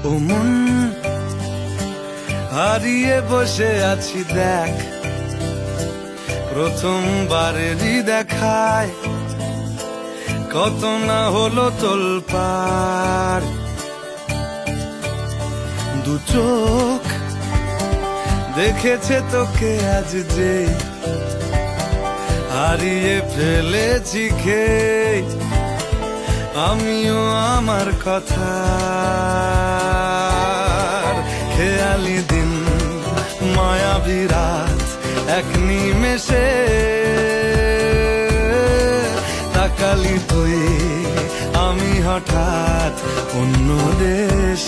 ও মন, হারিয়ে বসে আছি দেখ, প্রথমবারেরই দেখায় কত না হলো তোলপাড়। দু চোখ দেখেছে তোকে আজ যে, হারিয়ে ফেলেছি খেয়ে আমিও আমার কথা। খেয়ালি দিন, মায়াবী রাত, এক নিমেষে তাকালি তুই, আমি হঠাৎ অন্য দেশে।